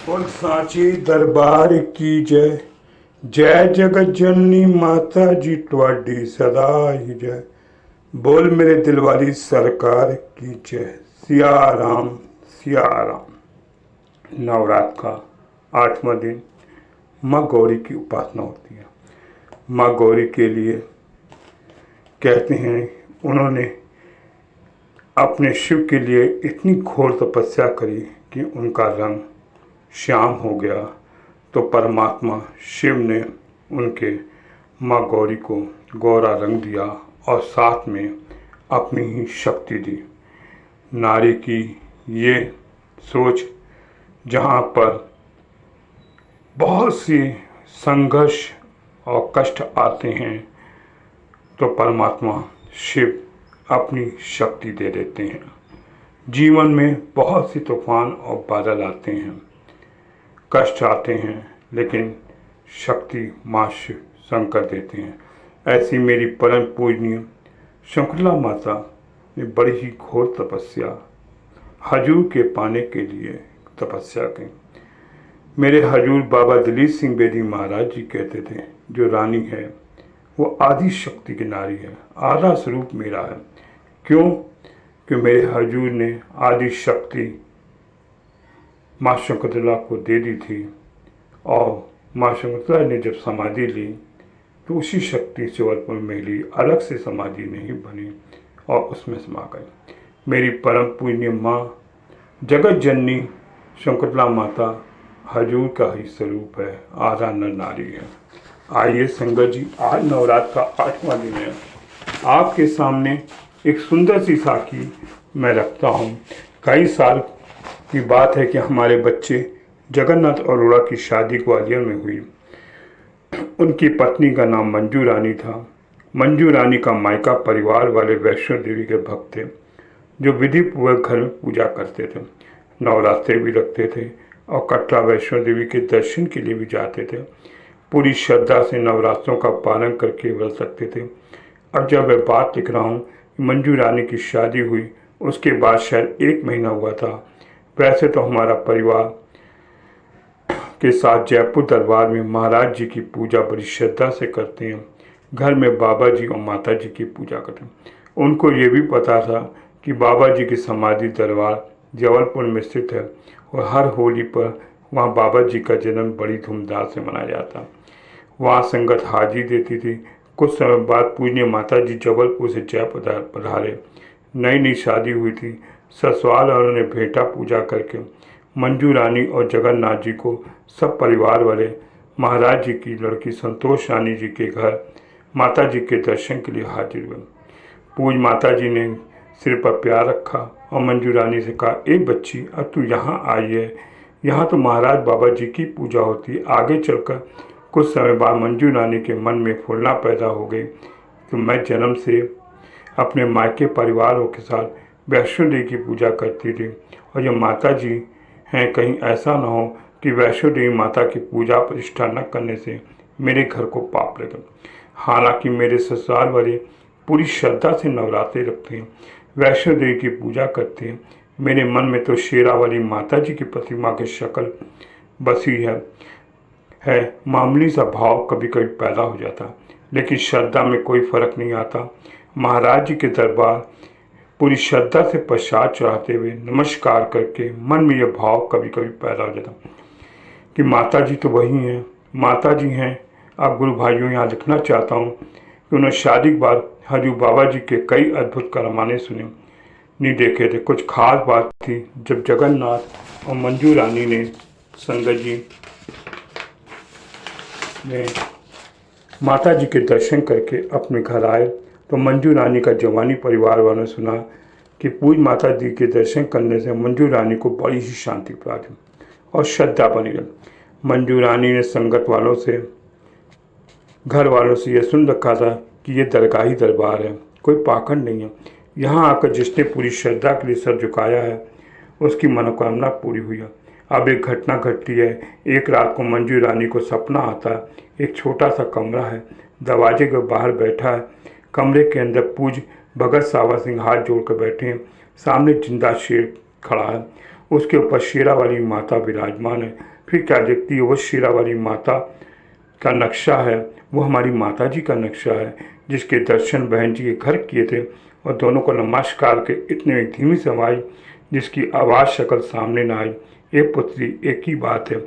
बोल सांची दरबार की जय। जय जगत जननी माता जी ਤੁਹਾਡੀ सदा ही जय। बोल मेरे दिल वाली सरकार की जय। सिया राम सिया राम। नवरात्र का 8वां दिन माँ गौरी की उपासना होती है। माँ गौरी के लिए कहते हैं उन्होंने अपने शिव के लिए इतनी घोर तपस्या करी कि उनका रंग श्याम हो गया, तो परमात्मा शिव ने उनके माँ गौरी को गौरा रंग दिया और साथ में अपनी ही शक्ति दी। नारी की ये सोच, जहाँ पर बहुत सी संघर्ष और कष्ट आते हैं तो परमात्मा शिव अपनी शक्ति दे देते हैं। जीवन में बहुत सी तूफान और बादल आते हैं, कष्ट आते हैं, लेकिन शक्ति माँ शिव शंकर देते हैं। ऐसी मेरी परम पूजनीय शंकुतला माता ने बड़ी ही घोर तपस्या हजूर के पाने के लिए तपस्या की। मेरे हजूर बाबा दलीप सिंह बेदी महाराज जी कहते थे, जो रानी है वो आदि शक्ति की नारी है, आधा स्वरूप मेरा है। क्यों? कि मेरे हजूर ने आदि शक्ति माँ शंकुतला को दे दी थी और माँ शंकुतला ने जब समाधि ली तो उसी शक्ति से जबलपुर में ली, अलग से समाधि नहीं बनी और उसमें समा गई। मेरी परम पूज्य माँ जगत जननी शंकुतला माता हजूर का ही स्वरूप है, आधा नर नारी है। आइए संगत जी, आज नवरात्र का 8वां दिन है। आपके सामने एक सुंदर सी साखी मैं रखता हूँ। कई साल की बात है कि हमारे बच्चे जगन्नाथ अरोड़ा की शादी ग्वालियर में हुई। उनकी पत्नी का नाम मंजू रानी था। मंजू रानी का मायका परिवार वाले वैष्णो देवी के भक्त थे, जो विधि पूर्वक घर में पूजा करते थे, नवरात्रे भी रखते थे और कटरा वैष्णो देवी के दर्शन के लिए भी जाते थे। पूरी श्रद्धा से नवरात्रों का पालन करके व्रत रखते थे। अब जब मैं बात लिख रहा हूँ, मंजू रानी की शादी हुई उसके बाद शायद 1 महीना हुआ था। वैसे तो हमारा परिवार के साथ जयपुर दरबार में महाराज जी की पूजा बड़ी श्रद्धा से करते हैं। घर में बाबा जी और माता जी की पूजा करते हैं। उनको ये भी पता था कि बाबा जी की समाधि दरबार जबलपुर में स्थित है और हर होली पर वहाँ बाबा जी का जन्म बड़ी धूमधाम से मनाया जाता। वहाँ संगत हाजिरी देती थी। कुछ समय बाद पूज्य माता जी जबलपुर से जयपुर पधारे। नई नई शादी हुई थी। ससुराल वालों ने भेंटा पूजा करके मंजू रानी और जगन्नाथ जी को सब परिवार वाले महाराज जी की लड़की संतोष रानी जी के घर माता जी के दर्शन के लिए हाजिर हुए। पूज माता जी ने सिर पर प्यार रखा और मंजू रानी से कहा, ए बच्ची, अब तू यहाँ आई है, यहाँ तो महाराज बाबा जी की पूजा होती है। आगे चलकर कुछ समय बाद मंजू रानी के मन में फूलना पैदा हो गई कि मैं जन्म से अपने मायके परिवारों के साथ वैष्णो देवी की पूजा करती थी और जब माता जी हैं, कहीं ऐसा ना हो कि वैष्णो देवी माता की पूजा प्रतिष्ठा न करने से मेरे घर को पाप लगे। हालांकि मेरे ससुराल वाले पूरी श्रद्धा से नवरात्रे रखते हैं, वैष्णो देवी की पूजा करते हैं। मेरे मन में तो शेरा वाली माता जी की प्रतिमा की शक्ल बसी है। मामूली सा भाव कभी कभी पैदा हो जाता, लेकिन श्रद्धा में कोई फर्क नहीं आता। महाराज जी के दरबार पूरी श्रद्धा से प्रसाद चढ़ाते हुए नमस्कार करके मन में यह भाव कभी कभी पैदा हो जाता कि माता जी तो वही हैं, माता जी हैं। अब गुरु भाइयों, यहाँ लिखना चाहता हूँ कि उन्होंने शादी के बाद हजूर बाबा जी के कई अद्भुत कारनामे सुने, नहीं देखे थे। कुछ खास बात थी जब जगन्नाथ और मंजू रानी ने संगत जी ने माता जी के दर्शन करके अपने घर आए तो मंजू रानी का जवानी परिवार वालों ने सुना कि पूज माता जी के दर्शन करने से मंजू रानी को बड़ी ही शांति प्राप्त हुई और श्रद्धा बनी रही। मंजू रानी ने संगत वालों से, घर वालों से यह सुन रखा था कि ये दरगाही दरबार है, कोई पाखंड नहीं है। यहाँ आकर जिसने पूरी श्रद्धा के लिए सर झुकाया है उसकी मनोकामना पूरी हुई है। अब एक घटना घटती है। एक रात को मंजू रानी को सपना आता है। एक छोटा सा कमरा है, दरवाजे के बाहर बैठा है। कमरे के अंदर पूज भगत सावा सिंह हाथ जोड़कर बैठे हैं। सामने जिंदा शेर खड़ा है, उसके ऊपर शेरा वाली माता विराजमान है। फिर क्या देखती है, वो शीरा वाली माता का नक्शा है, वो हमारी माता जी का नक्शा है, जिसके दर्शन बहन जी के घर किए थे और दोनों को नमस्कार के इतने धीमी से आई, जिसकी आवाज़ शक्ल सामने ना आई। ए पुत्री, एक ही बात है,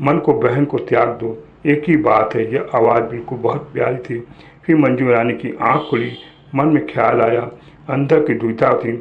मन को बहन को त्याग दो, एक ही बात है। यह आवाज़ बिल्कुल बहुत प्यारी थी। फिर मंजू रानी की आँख खुली, मन में ख्याल आया, अंदर की दुविधा थी,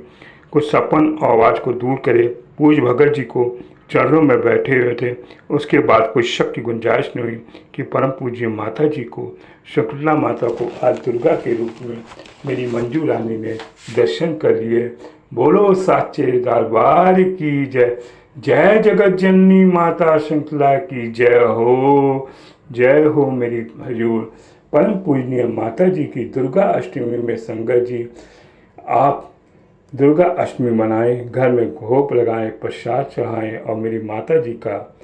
कुछ सपन और आवाज़ को दूर करे। पूज भगत जी को चरणों में बैठे हुए थे। उसके बाद कोई शक की गुंजाइश नहीं हुई कि परम पूज्य माता जी को, शुक्ला माता को आज दुर्गा के रूप में मेरी मंजू रानी ने दर्शन कर लिए। बोलो साचे दरबार की जय। जय जगत जननी माता श्रृंखला की जय हो मेरी हजूर परम पूजनीय माता जी की। दुर्गा अष्टमी में संगत जी आप दुर्गा अष्टमी मनाएं, घर में भोग लगाएं, प्रसाद चढ़ाएं और मेरी माता जी का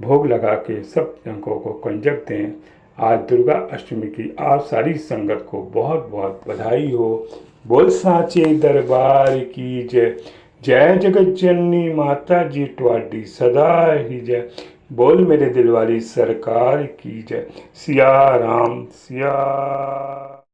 भोग लगा के सब जनों को कंजक दें। आज दुर्गा अष्टमी की आप सारी संगत को बहुत बहुत बधाई हो। बोल साचे दरबार की जय। जय जगत जननी माता जी ट्वाडी सदा ही जय। बोल मेरे दिल वाली सरकार की जय। सिया राम सिया।